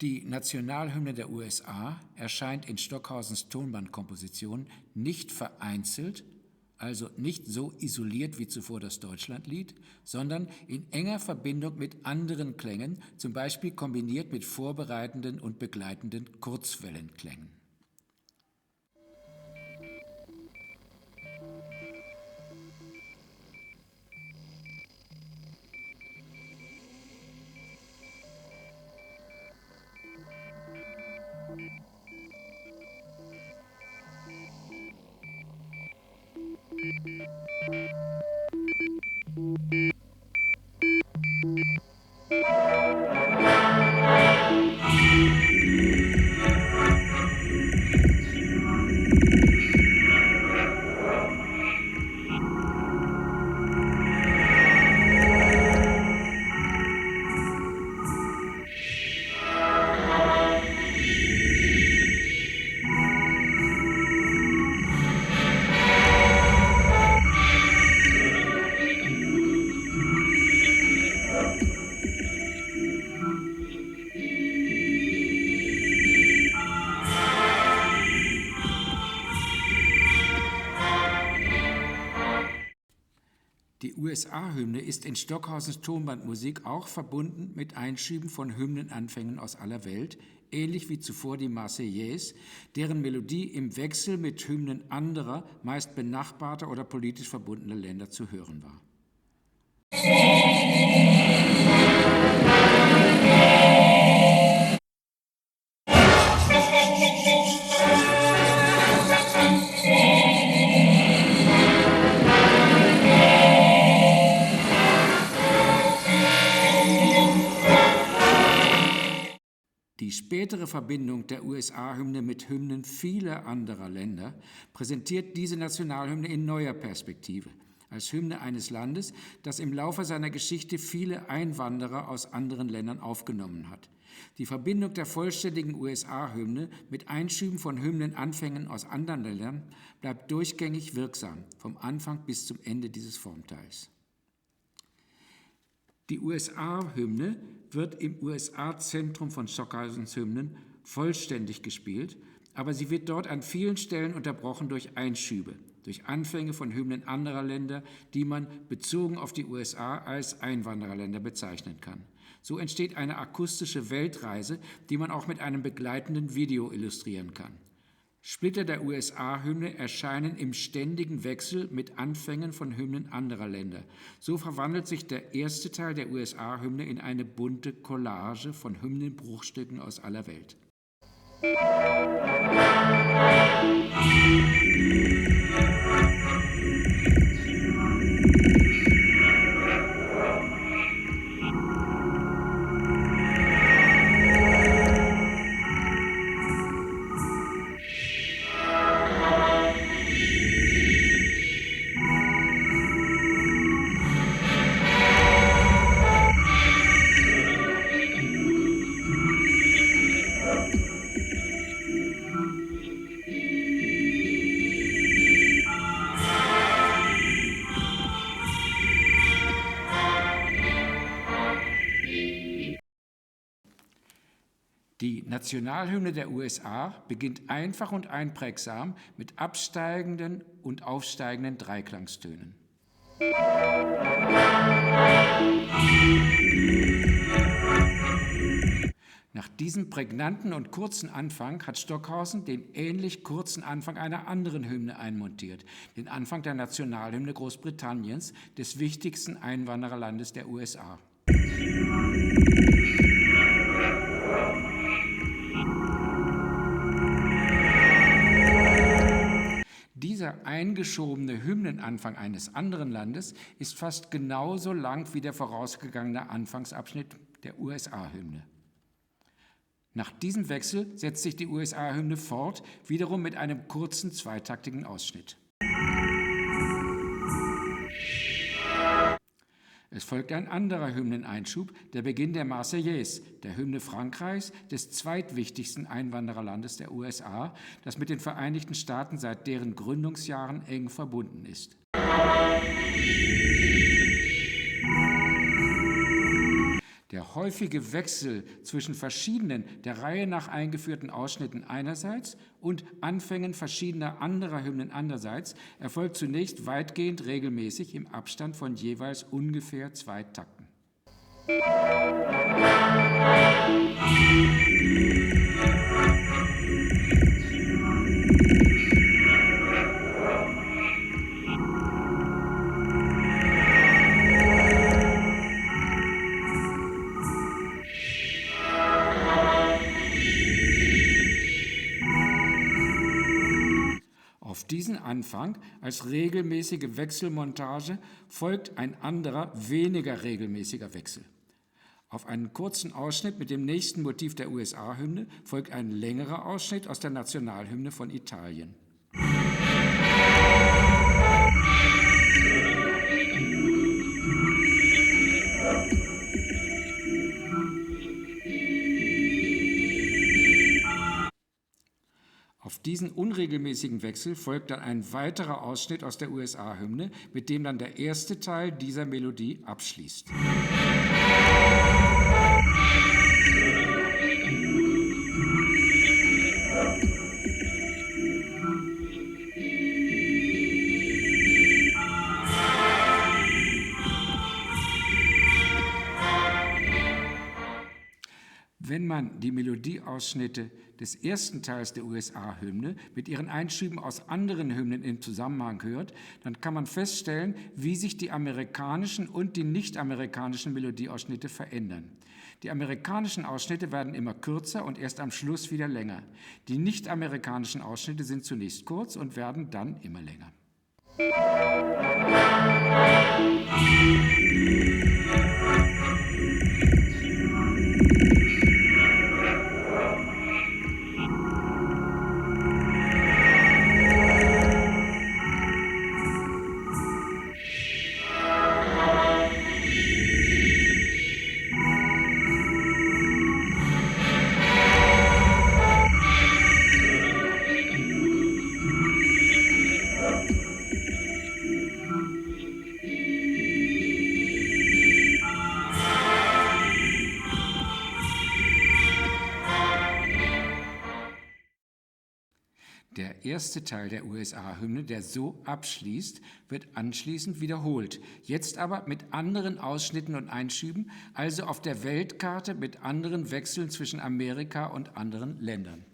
Die Nationalhymne der USA erscheint in Stockhausens Tonbandkomposition nicht vereinzelt, also nicht so isoliert wie zuvor das Deutschlandlied, sondern in enger Verbindung mit anderen Klängen, zum Beispiel kombiniert mit vorbereitenden und begleitenden Kurzwellenklängen. Die USA-Hymne ist in Stockhausens Tonbandmusik auch verbunden mit Einschüben von Hymnenanfängen aus aller Welt, ähnlich wie zuvor die Marseillaise, deren Melodie im Wechsel mit Hymnen anderer, meist benachbarter oder politisch verbundener Länder zu hören war. Die spätere Verbindung der USA-Hymne mit Hymnen vieler anderer Länder präsentiert diese Nationalhymne in neuer Perspektive, als Hymne eines Landes, das im Laufe seiner Geschichte viele Einwanderer aus anderen Ländern aufgenommen hat. Die Verbindung der vollständigen USA-Hymne mit Einschüben von Hymnenanfängen aus anderen Ländern bleibt durchgängig wirksam, vom Anfang bis zum Ende dieses Formteils. Die USA-Hymne wird im USA-Zentrum von Stockhausens Hymnen vollständig gespielt, aber sie wird dort an vielen Stellen unterbrochen durch Einschübe, durch Anfänge von Hymnen anderer Länder, die man bezogen auf die USA als Einwandererländer bezeichnen kann. So entsteht eine akustische Weltreise, die man auch mit einem begleitenden Video illustrieren kann. Splitter der USA-Hymne erscheinen im ständigen Wechsel mit Anfängen von Hymnen anderer Länder. So verwandelt sich der erste Teil der USA-Hymne in eine bunte Collage von Hymnenbruchstücken aus aller Welt. Die Nationalhymne der USA beginnt einfach und einprägsam mit absteigenden und aufsteigenden Dreiklangstönen. Nach diesem prägnanten und kurzen Anfang hat Stockhausen den ähnlich kurzen Anfang einer anderen Hymne einmontiert, den Anfang der Nationalhymne Großbritanniens, des wichtigsten Einwandererlandes der USA. Dieser eingeschobene Hymnenanfang eines anderen Landes ist fast genauso lang wie der vorausgegangene Anfangsabschnitt der USA-Hymne. Nach diesem Wechsel setzt sich die USA-Hymne fort, wiederum mit einem kurzen zweitaktigen Ausschnitt. Es folgt ein anderer Hymneneinschub, der Beginn der Marseillaise, der Hymne Frankreichs, des zweitwichtigsten Einwandererlandes der USA, das mit den Vereinigten Staaten seit deren Gründungsjahren eng verbunden ist. Der Der häufige Wechsel zwischen verschiedenen, der Reihe nach eingeführten Ausschnitten einerseits und Anfängen verschiedener anderer Hymnen andererseits erfolgt zunächst weitgehend regelmäßig im Abstand von jeweils ungefähr 2 Takten. Auf diesen Anfang als regelmäßige Wechselmontage folgt ein anderer, weniger regelmäßiger Wechsel. Auf einen kurzen Ausschnitt mit dem nächsten Motiv der USA-Hymne folgt ein längerer Ausschnitt aus der Nationalhymne von Italien. Auf diesen unregelmäßigen Wechsel folgt dann ein weiterer Ausschnitt aus der USA-Hymne, mit dem dann der erste Teil dieser Melodie abschließt. Wenn man die Melodieausschnitte des ersten Teils der USA-Hymne mit ihren Einschüben aus anderen Hymnen im Zusammenhang hört, dann kann man feststellen, wie sich die amerikanischen und die nicht-amerikanischen Melodieausschnitte verändern. Die amerikanischen Ausschnitte werden immer kürzer und erst am Schluss wieder länger. Die nicht-amerikanischen Ausschnitte sind zunächst kurz und werden dann immer länger. Der erste Teil der USA-Hymne, der so abschließt, wird anschließend wiederholt, jetzt aber mit anderen Ausschnitten und Einschüben, also auf der Weltkarte mit anderen Wechseln zwischen Amerika und anderen Ländern.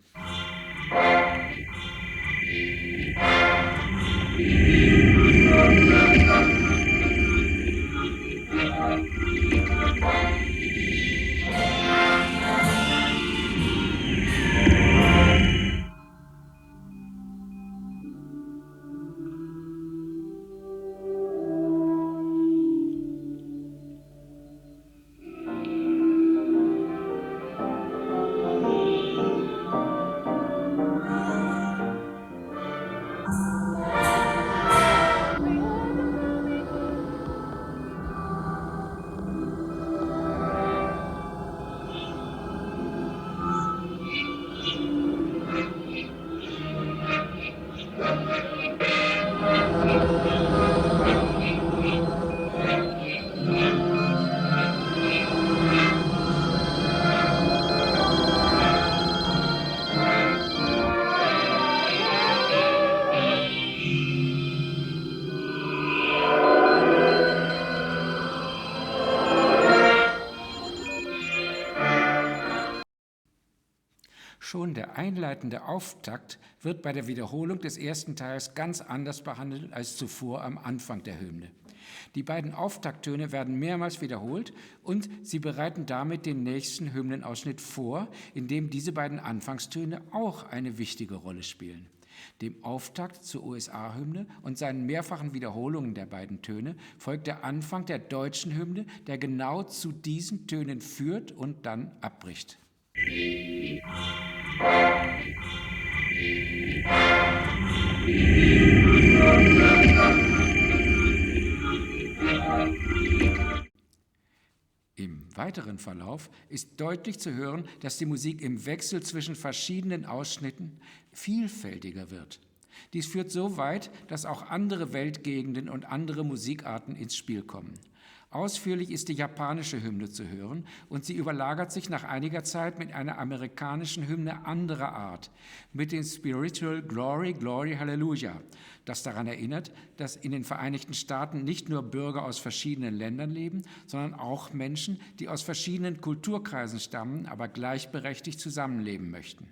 Schon der einleitende Auftakt wird bei der Wiederholung des ersten Teils ganz anders behandelt als zuvor am Anfang der Hymne. Die beiden Auftakttöne werden mehrmals wiederholt und sie bereiten damit den nächsten Hymnenausschnitt vor, in dem diese beiden Anfangstöne auch eine wichtige Rolle spielen. Dem Auftakt zur USA-Hymne und seinen mehrfachen Wiederholungen der beiden Töne folgt der Anfang der deutschen Hymne, der genau zu diesen Tönen führt und dann abbricht. Im weiteren Verlauf ist deutlich zu hören, dass die Musik im Wechsel zwischen verschiedenen Ausschnitten vielfältiger wird. Dies führt so weit, dass auch andere Weltgegenden und andere Musikarten ins Spiel kommen. Ausführlich ist die japanische Hymne zu hören und sie überlagert sich nach einiger Zeit mit einer amerikanischen Hymne anderer Art, mit dem Spiritual Glory, Glory, Hallelujah, das daran erinnert, dass in den Vereinigten Staaten nicht nur Bürger aus verschiedenen Ländern leben, sondern auch Menschen, die aus verschiedenen Kulturkreisen stammen, aber gleichberechtigt zusammenleben möchten.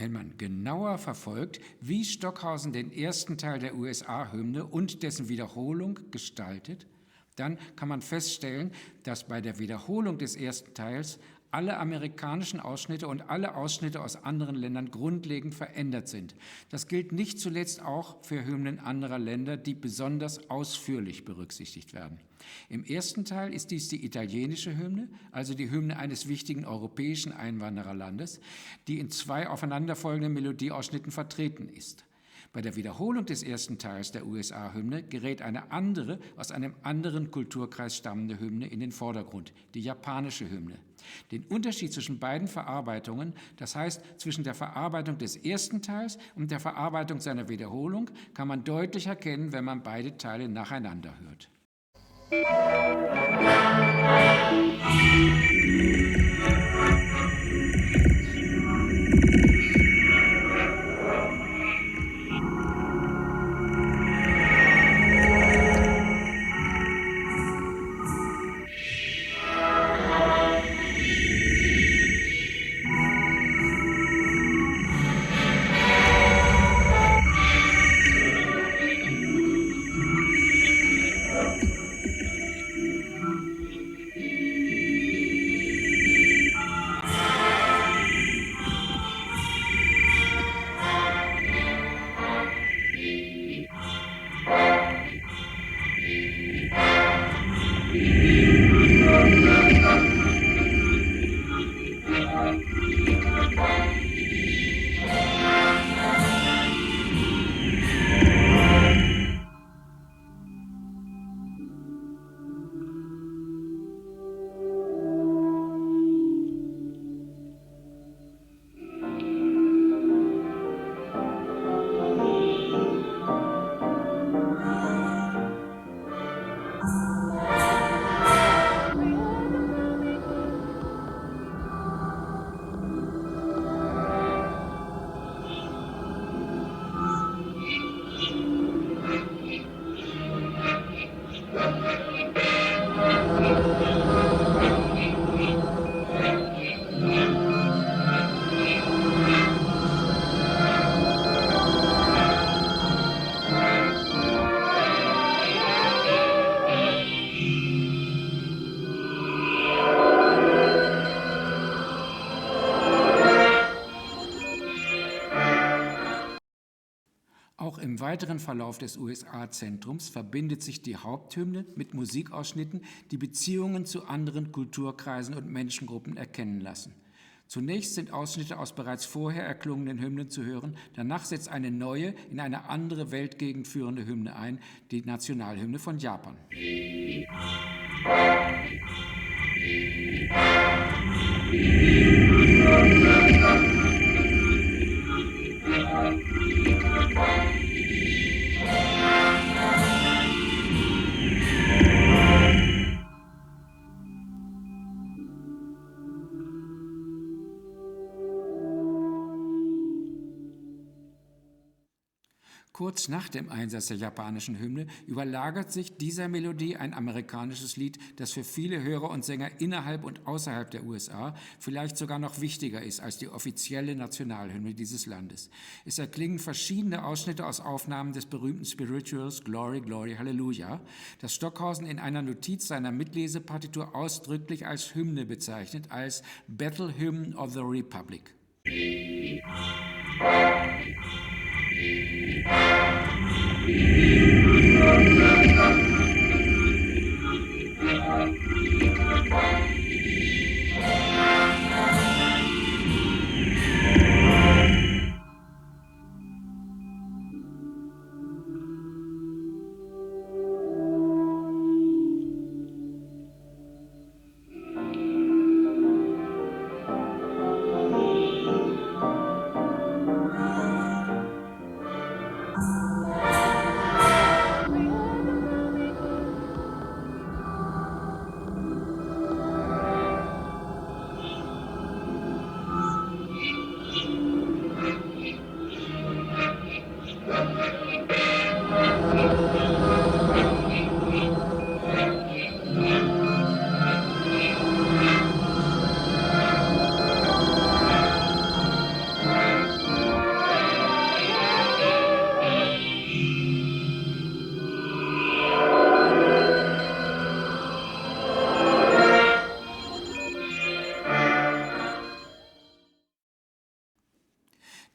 Wenn man genauer verfolgt, wie Stockhausen den ersten Teil der USA-Hymne und dessen Wiederholung gestaltet, dann kann man feststellen, dass bei der Wiederholung des ersten Teils alle amerikanischen Ausschnitte und alle Ausschnitte aus anderen Ländern grundlegend verändert sind. Das gilt nicht zuletzt auch für Hymnen anderer Länder, die besonders ausführlich berücksichtigt werden. Im ersten Teil ist dies die italienische Hymne, also die Hymne eines wichtigen europäischen Einwandererlandes, die in 2 aufeinanderfolgenden Melodieausschnitten vertreten ist. Bei der Wiederholung des ersten Teils der USA-Hymne gerät eine andere, aus einem anderen Kulturkreis stammende Hymne in den Vordergrund, die japanische Hymne. Den Unterschied zwischen beiden Verarbeitungen, das heißt zwischen der Verarbeitung des ersten Teils und der Verarbeitung seiner Wiederholung, kann man deutlich erkennen, wenn man beide Teile nacheinander hört. Auch im weiteren Verlauf des USA-Zentrums verbindet sich die Haupthymne mit Musikausschnitten, die Beziehungen zu anderen Kulturkreisen und Menschengruppen erkennen lassen. Zunächst sind Ausschnitte aus bereits vorher erklungenen Hymnen zu hören, danach setzt eine neue, in eine andere Weltgegend führende Hymne ein, die Nationalhymne von Japan. Kurz nach dem Einsatz der japanischen Hymne überlagert sich dieser Melodie ein amerikanisches Lied, das für viele Hörer und Sänger innerhalb und außerhalb der USA vielleicht sogar noch wichtiger ist als die offizielle Nationalhymne dieses Landes. Es erklingen verschiedene Ausschnitte aus Aufnahmen des berühmten Spirituals Glory, Glory, Hallelujah, das Stockhausen in einer Notiz seiner Mitlesepartitur ausdrücklich als Hymne bezeichnet, als Battle Hymn of the Republic.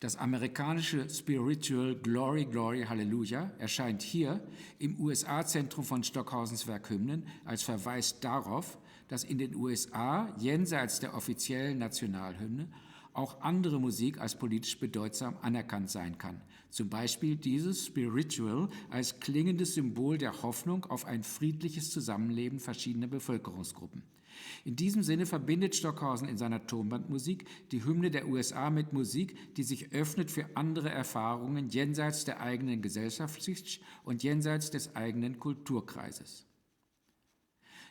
Das amerikanische Spiritual Glory, Glory, Hallelujah erscheint hier im USA-Zentrum von Stockhausens Werk Hymnen als Verweis darauf, dass in den USA jenseits der offiziellen Nationalhymne auch andere Musik als politisch bedeutsam anerkannt sein kann. Zum Beispiel dieses Spiritual als klingendes Symbol der Hoffnung auf ein friedliches Zusammenleben verschiedener Bevölkerungsgruppen. In diesem Sinne verbindet Stockhausen in seiner Tonbandmusik die Hymne der USA mit Musik, die sich öffnet für andere Erfahrungen jenseits der eigenen Gesellschaftsschicht und jenseits des eigenen Kulturkreises.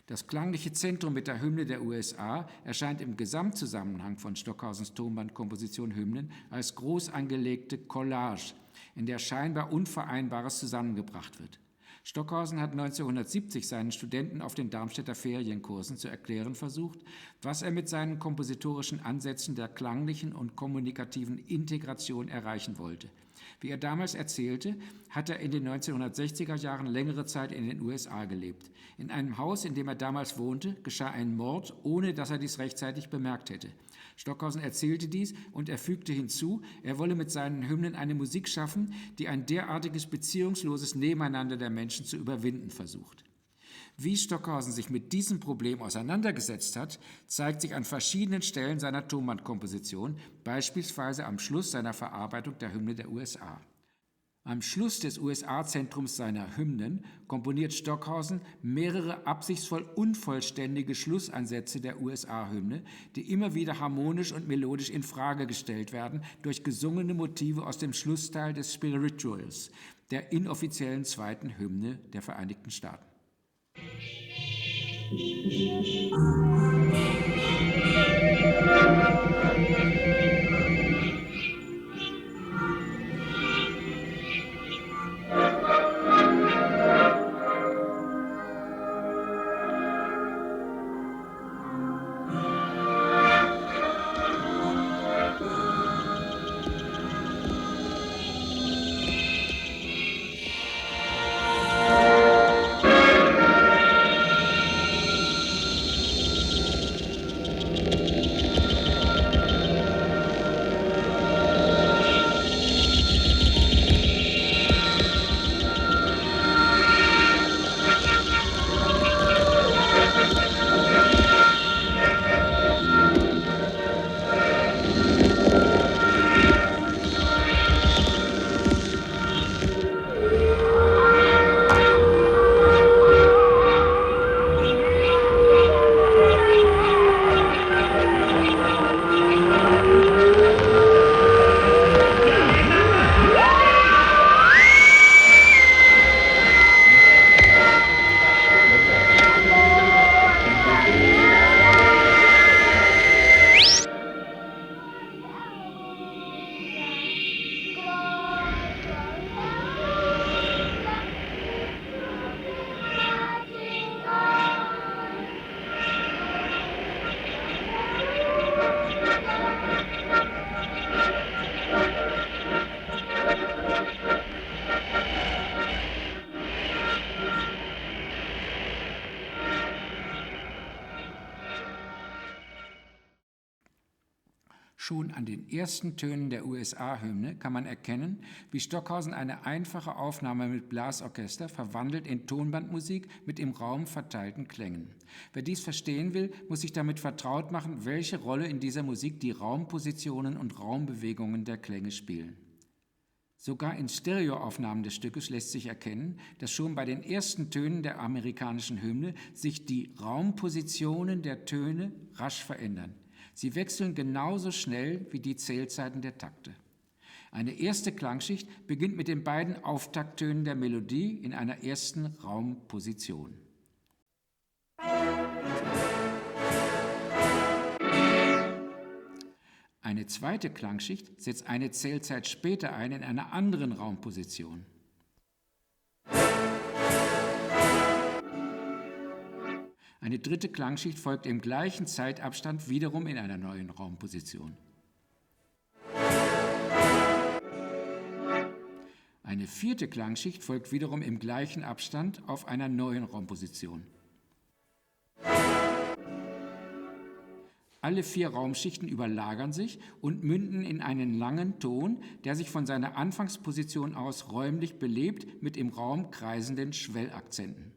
Das klangliche Zentrum mit der Hymne der USA erscheint im Gesamtzusammenhang von Stockhausens Tonbandkomposition Hymnen als groß angelegte Collage, in der scheinbar Unvereinbares zusammengebracht wird. Stockhausen hat 1970 seinen Studenten auf den Darmstädter Ferienkursen zu erklären versucht, was er mit seinen kompositorischen Ansätzen der klanglichen und kommunikativen Integration erreichen wollte. Wie er damals erzählte, hat er in den 1960er Jahren längere Zeit in den USA gelebt. In einem Haus, in dem er damals wohnte, geschah ein Mord, ohne dass er dies rechtzeitig bemerkt hätte. Stockhausen erzählte dies und er fügte hinzu, er wolle mit seinen Hymnen eine Musik schaffen, die ein derartiges beziehungsloses Nebeneinander der Menschen zu überwinden versucht. Wie Stockhausen sich mit diesem Problem auseinandergesetzt hat, zeigt sich an verschiedenen Stellen seiner Tonbandkomposition, beispielsweise am Schluss seiner Verarbeitung der Hymne der USA. Am Schluss des USA-Zentrums seiner Hymnen komponiert Stockhausen mehrere absichtsvoll unvollständige Schlussansätze der USA-Hymne, die immer wieder harmonisch und melodisch in Frage gestellt werden durch gesungene Motive aus dem Schlussteil des Spirituals, der inoffiziellen zweiten Hymne der Vereinigten Staaten. Schon an den ersten Tönen der USA-Hymne kann man erkennen, wie Stockhausen eine einfache Aufnahme mit Blasorchester verwandelt in Tonbandmusik mit im Raum verteilten Klängen. Wer dies verstehen will, muss sich damit vertraut machen, welche Rolle in dieser Musik die Raumpositionen und Raumbewegungen der Klänge spielen. Sogar in Stereoaufnahmen des Stückes lässt sich erkennen, dass schon bei den ersten Tönen der amerikanischen Hymne sich die Raumpositionen der Töne rasch verändern. Sie wechseln genauso schnell wie die Zählzeiten der Takte. Eine erste Klangschicht beginnt mit den beiden Auftakttönen der Melodie in einer ersten Raumposition. Eine zweite Klangschicht setzt eine Zählzeit später ein in einer anderen Raumposition. Eine dritte Klangschicht folgt im gleichen Zeitabstand wiederum in einer neuen Raumposition. Eine vierte Klangschicht folgt wiederum im gleichen Abstand auf einer neuen Raumposition. Alle 4 Raumschichten überlagern sich und münden in einen langen Ton, der sich von seiner Anfangsposition aus räumlich belebt mit im Raum kreisenden Schwellakzenten.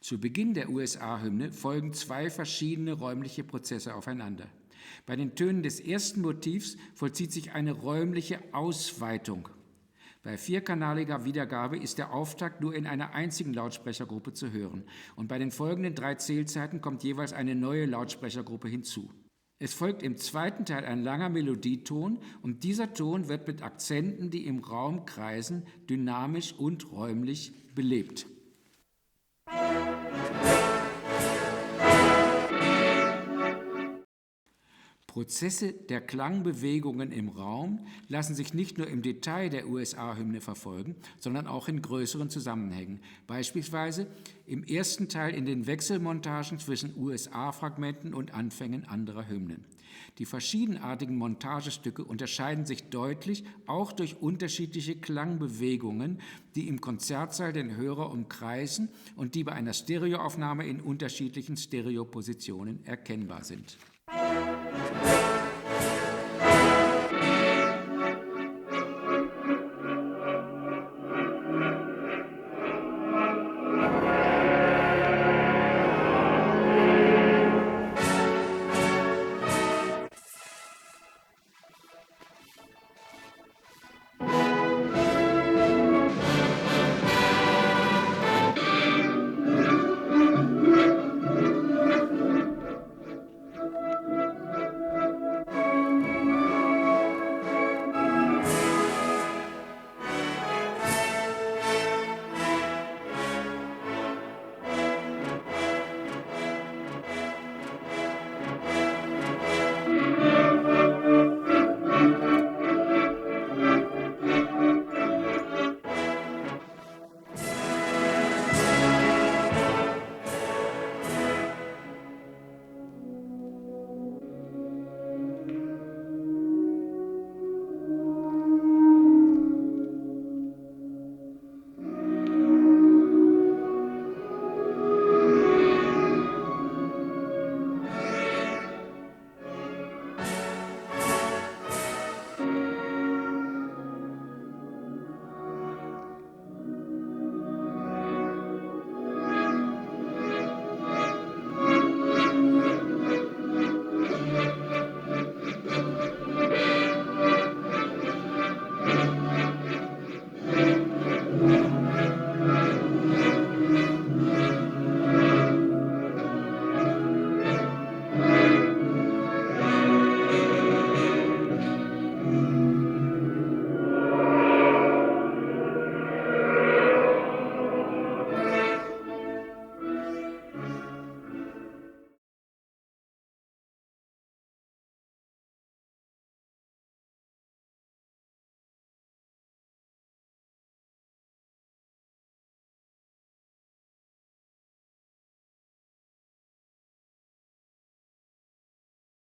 Zu Beginn der USA-Hymne folgen 2 verschiedene räumliche Prozesse aufeinander. Bei den Tönen des ersten Motivs vollzieht sich eine räumliche Ausweitung. Bei 4-kanaliger Wiedergabe ist der Auftakt nur in einer einzigen Lautsprechergruppe zu hören und bei den folgenden 3 Zählzeiten kommt jeweils eine neue Lautsprechergruppe hinzu. Es folgt im zweiten Teil ein langer Melodieton und dieser Ton wird mit Akzenten, die im Raum kreisen, dynamisch und räumlich belebt. Prozesse der Klangbewegungen im Raum lassen sich nicht nur im Detail der USA-Hymne verfolgen, sondern auch in größeren Zusammenhängen, beispielsweise im ersten Teil in den Wechselmontagen zwischen USA-Fragmenten und Anfängen anderer Hymnen. Die verschiedenartigen Montagestücke unterscheiden sich deutlich auch durch unterschiedliche Klangbewegungen, die im Konzertsaal den Hörer umkreisen und die bei einer Stereoaufnahme in unterschiedlichen Stereopositionen erkennbar sind.